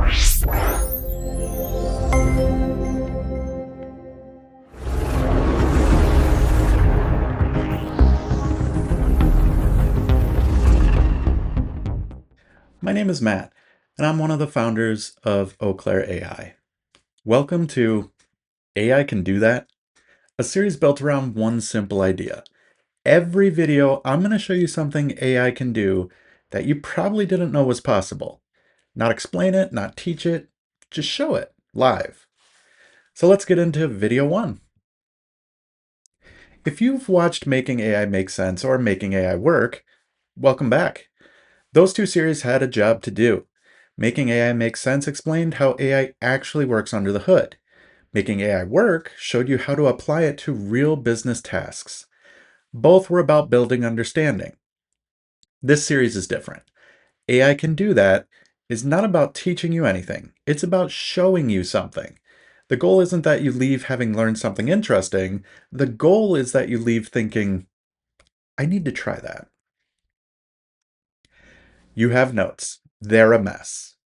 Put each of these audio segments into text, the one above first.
My name is Matt, and I'm one of the founders of Eau Claire AI. Welcome to AI Can Do That, a series built around one simple idea. Every video, I'm going to show you something AI can do that you probably didn't know was possible. Not explain it, not teach it, just show it live. So let's get into video one. If you've watched Making AI Make Sense or Making AI Work, welcome back. Those two series had a job to do. Making AI Make Sense explained how AI actually works under the hood. Making AI Work showed you how to apply it to real business tasks. Both were about building understanding. This series is different. AI Can Do That is not about teaching you anything. It's about showing you something. The goal isn't that you leave having learned something interesting. The goal is that you leave thinking, I need to try that. You have notes. They're a mess.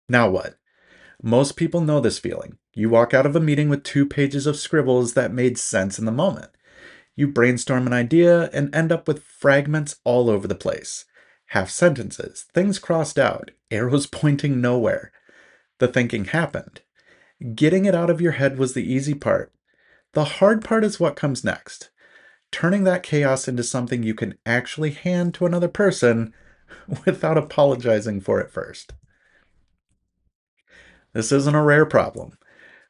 Now what? Most people know this feeling. You walk out of a meeting with 2 pages of scribbles that made sense in the moment. You brainstorm an idea and end up with fragments all over the place. Half sentences, things crossed out, arrows pointing nowhere. The thinking happened. Getting it out of your head was the easy part. The hard part is what comes next. Turning that chaos into something you can actually hand to another person without apologizing for it first. This isn't a rare problem.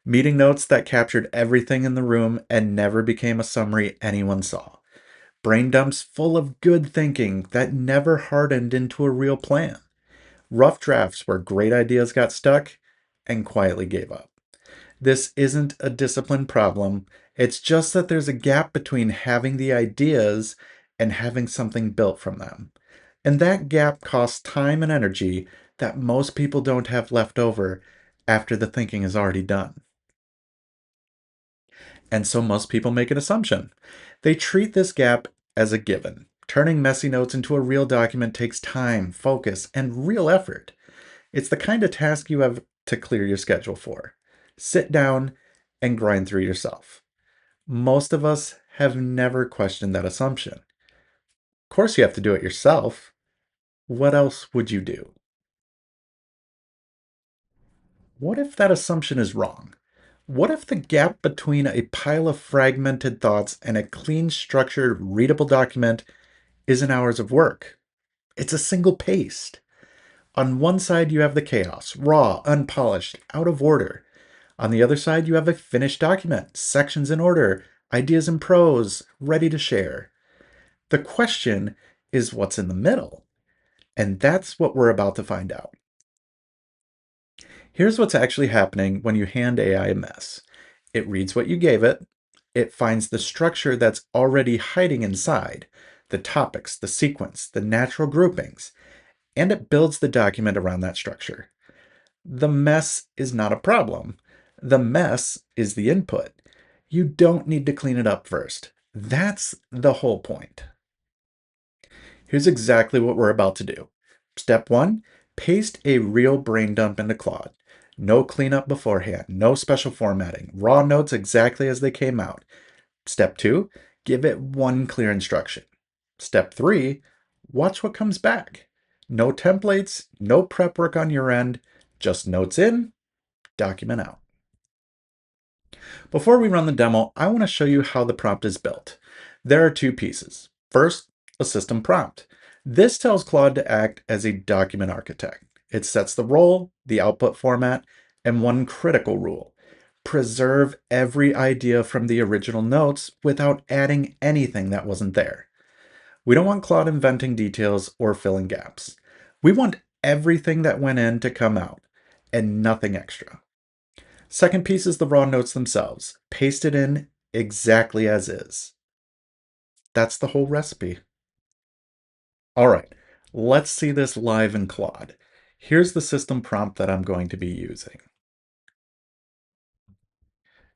Meeting notes that captured everything in the room and never became a summary anyone saw. Brain dumps full of good thinking that never hardened into a real plan. Rough drafts where great ideas got stuck and quietly gave up. This isn't a discipline problem. It's just that there's a gap between having the ideas and having something built from them. And that gap costs time and energy that most people don't have left over after the thinking is already done. And so most people make an assumption. They treat this gap as a given. Turning messy notes into a real document takes time, focus, and real effort. It's the kind of task you have to clear your schedule for. Sit down and grind through yourself. Most of us have never questioned that assumption. Of course, you have to do it yourself. What else would you do? What if that assumption is wrong? What if the gap between a pile of fragmented thoughts and a clean, structured, readable document isn't hours of work? It's a single paste. On one side, you have the chaos, raw, unpolished, out of order. On the other side, you have a finished document, sections in order, ideas in prose, ready to share. The question is what's in the middle? And that's what we're about to find out. Here's what's actually happening when you hand AI a mess. It reads what you gave it, it finds the structure that's already hiding inside, the topics, the sequence, the natural groupings, and it builds the document around that structure. The mess is not a problem. The mess is the input. You don't need to clean it up first. That's the whole point. Here's exactly what we're about to do. Step 1, paste a real brain dump into Claude. No cleanup beforehand, no special formatting, raw notes exactly as they came out. Step 2, give it one clear instruction. Step 3, watch what comes back. No templates, no prep work on your end, just notes in, document out. Before we run the demo, I want to show you how the prompt is built. There are 2 pieces. First, a system prompt. This tells Claude to act as a document architect. It sets the role, the output format, and one critical rule. Preserve every idea from the original notes without adding anything that wasn't there. We don't want Claude inventing details or filling gaps. We want everything that went in to come out, and nothing extra. Second piece is the raw notes themselves, pasted in exactly as is. That's the whole recipe. All right, let's see this live in Claude. Here's the system prompt that I'm going to be using.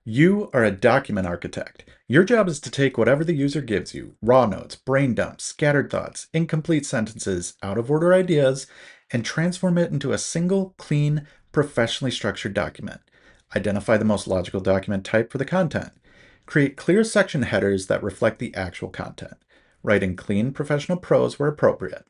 You are a document architect. Your job is to take whatever the user gives you, raw notes, brain dumps, scattered thoughts, incomplete sentences, out of order ideas, and transform it into a single, clean, Professionally structured document. Identify the most logical document type for the content. Create clear section headers that reflect the actual content. Write in clean professional prose where appropriate.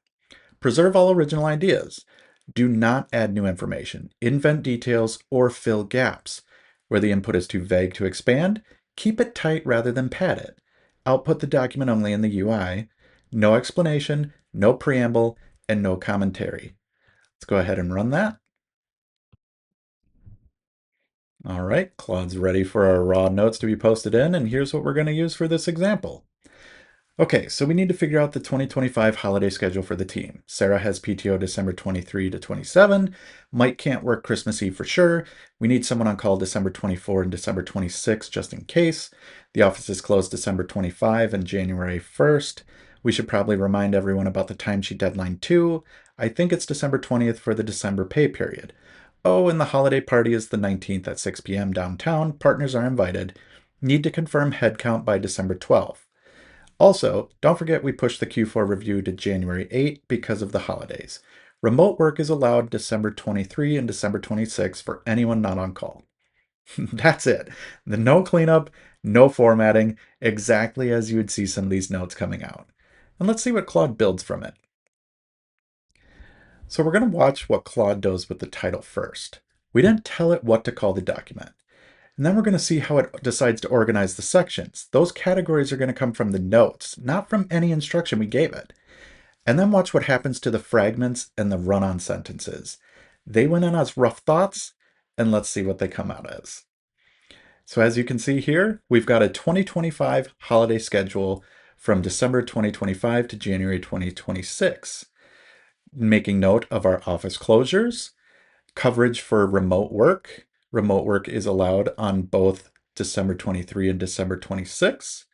Preserve all original ideas. Do not add new information, invent details, or fill gaps. Where the input is too vague to expand, keep it tight rather than pad it. Output the document only in the UI. No explanation, no preamble, and no commentary. Let's go ahead and run that. All right, Claude's ready for our raw notes to be posted in, and here's what we're going to use for this example. Okay, so we need to figure out the 2025 holiday schedule for the team. Sarah has PTO December 23 to 27. Mike can't work Christmas Eve for sure. We need someone on call December 24 and December 26 just in case. The office is closed December 25 and January 1st. We should probably remind everyone about the timesheet deadline too. I think it's December 20th for the December pay period. Oh, and the holiday party is the 19th at 6 p.m. downtown. Partners are invited. Need to confirm headcount by December 12th. Also, don't forget we pushed the Q4 review to January 8 because of the holidays. Remote work is allowed December 23 and December 26 for anyone not on call. That's it. The no cleanup, no formatting, exactly as you would see some of these notes coming out. And let's see what Claude builds from it. So we're going to watch what Claude does with the title first. We didn't tell it what to call the document. And then we're going to see how it decides to organize the sections. Those categories are going to come from the notes, not from any instruction we gave it. And then watch what happens to the fragments and the run-on sentences. They went in as rough thoughts, and let's see what they come out as. So as you can see here, we've got a 2025 holiday schedule from December 2025 to January 2026. Making note of our office closures, coverage for remote work. Remote work is allowed on both December 23 and December 26.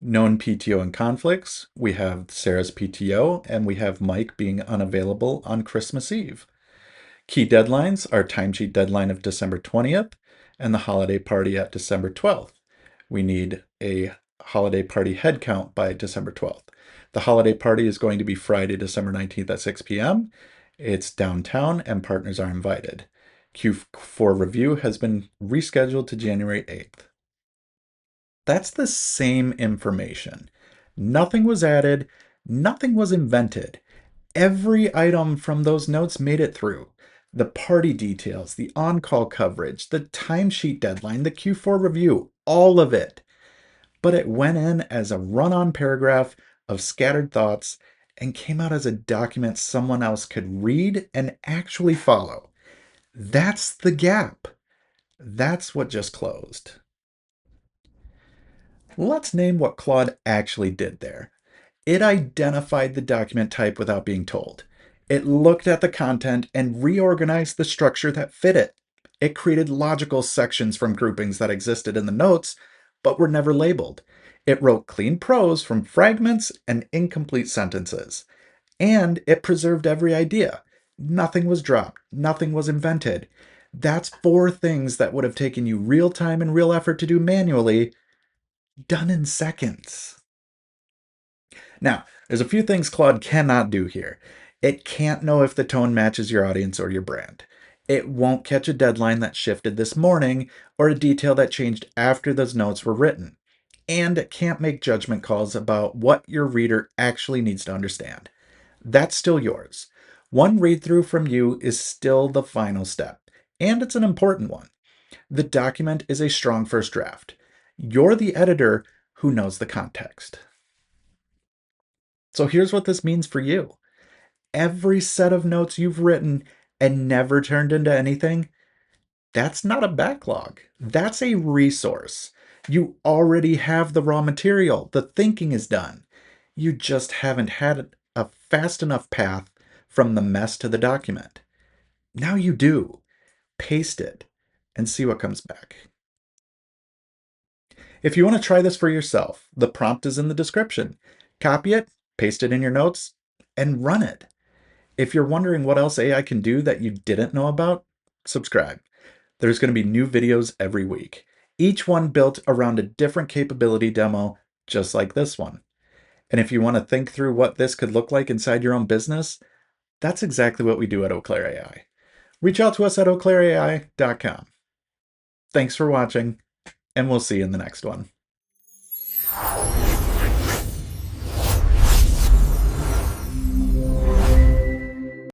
Known PTO and conflicts. We have Sarah's PTO and we have Mike being unavailable on Christmas Eve. Key deadlines are timesheet deadline of December 20th and the holiday party at December 12th. We need a holiday party head count by December 12th. The holiday party is going to be Friday, December 19th at 6 p.m. It's downtown and partners are invited. Q4 review has been rescheduled to January 8th. That's the same information. Nothing was added, nothing was invented. Every item from those notes made it through. The party details, the on-call coverage, the timesheet deadline, the Q4 review, all of it. But it went in as a run-on paragraph of scattered thoughts and came out as a document someone else could read and actually follow. That's the gap. That's what just closed. Let's name what Claude actually did there. It identified the document type without being told. It looked at the content and reorganized the structure that fit it. It created logical sections from groupings that existed in the notes, but were never labeled. It wrote clean prose from fragments and incomplete sentences. And it preserved every idea. Nothing was dropped. Nothing was invented. That's 4 things that would have taken you real time and real effort to do manually, done in seconds. Now, there's a few things Claude cannot do here. It can't know if the tone matches your audience or your brand. It won't catch a deadline that shifted this morning or a detail that changed after those notes were written. And it can't make judgment calls about what your reader actually needs to understand. That's still yours. One read through from you is still the final step, and it's an important one. The document is a strong first draft. You're the editor who knows the context. So here's what this means for you. Every set of notes you've written and never turned into anything, that's not a backlog. That's a resource. You already have the raw material. The thinking is done. You just haven't had a fast enough path from the mess to the document. Now you do. Paste it and see what comes back. If you want to try this for yourself, the prompt is in the description. Copy it, paste it in your notes, and run it. If you're wondering what else AI can do that you didn't know about, subscribe. There's going to be new videos every week, each one built around a different capability demo, just like this one. And if you want to think through what this could look like inside your own business, that's exactly what we do at Eau Claire AI. Reach out to us at eauclaireai.com. Thanks for watching, and we'll see you in the next one.